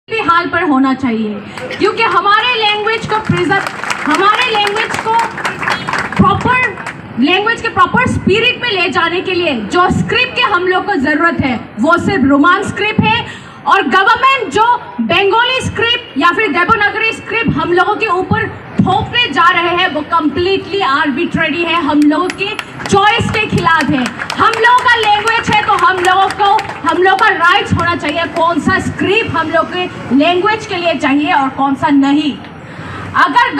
भी हाल पर होना चाहिए, क्योंकि हमारे लैंग्वेज को प्रॉपर स्पिरिट में ले जाने के लिए जो स्क्रिप्ट की हम लोग को जरूरत है वो सिर्फ रोमांस स्क्रिप्ट है। और गवर्नमेंट जो बंगाली स्क्रिप्ट या फिर देवनागरी स्क्रिप्ट हम लोगों के ऊपर थोपने जा रहे हैं वो कम्प्लीटली आर्बिट्रेरी है, हम लोगों की चॉइस के खिलाफ है। हम लोगों का लैंग्वेज है तो हम लोग का राइट्स होना चाहिए कौन सा स्क्रिप्ट हम लोग के लैंग्वेज के लिए चाहिए और कौन सा नहीं। अगर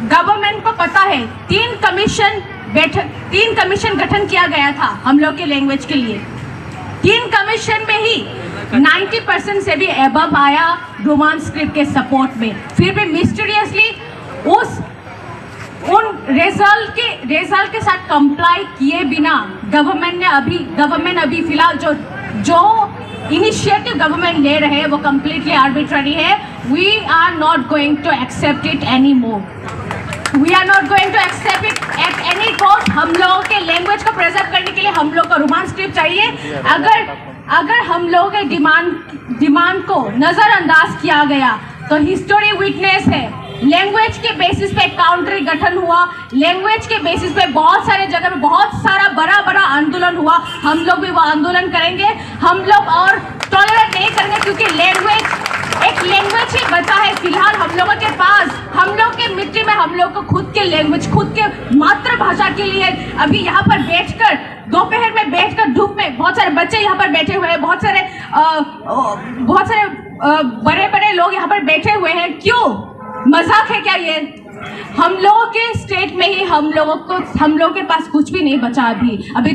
गवर्नमेंट को पता है 3 कमीशन गठन किया गया था हम लोग के लैंग्वेज के लिए, 3 कमीशन में ही 90% से भी एबव आया रोमांस स्क्रिप्ट के सपोर्ट में, फिर भी मिस्टीरियसली उन रिजल्ट के साथ कंप्लाई किए बिना गवर्नमेंट अभी फिलहाल जो इनिशिएटिव गवर्नमेंट ले रहे हैं वो कम्प्लीटली आर्बिट्ररी है। We are not going to accept it any more, we are not going to accept it at any cost. हम लोगों के लैंग्वेज को प्रिजर्व करने के लिए हम लोग को रोमांस स्क्रिप्ट चाहिए। अगर हम लोगों के डिमांड को नज़रअंदाज किया गया तो हिस्टोरी विटनेस है, लैंग्वेज के बेसिस पे काउंट्री गठन हुआ, लैंग्वेज के बेसिस पे बहुत सारे जगह पे बहुत सारा बड़ा आंदोलन हुआ। हम लोग भी वो आंदोलन करेंगे, हम लोग और टॉलरेट नहीं करेंगे, क्योंकि एक लैंग्वेज ही बचा है फिलहाल हम लोगों के पास। हम लोग के मिट्टी में हम लोग को खुद के लैंग्वेज, खुद के मातृभाषा के लिए अभी यहाँ पर बैठकर दोपहर में बैठकर धूप में बहुत सारे बच्चे यहाँ पर बैठे हुए हैं, बहुत सारे बड़े लोग यहाँ पर बैठे हुए हैं। क्यों? मजाक है क्या ये? हम लोगों के स्टेट में ही हम लोगों के पास कुछ भी नहीं बचा अभी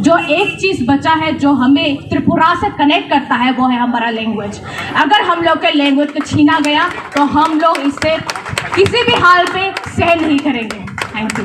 जो एक चीज बचा है जो हमें त्रिपुरा से कनेक्ट करता है वो है हमारा लैंग्वेज। अगर हम लोग के लैंग्वेज को छीना गया तो हम लोग इससे किसी भी हाल पे सहन नहीं करेंगे। Thank you.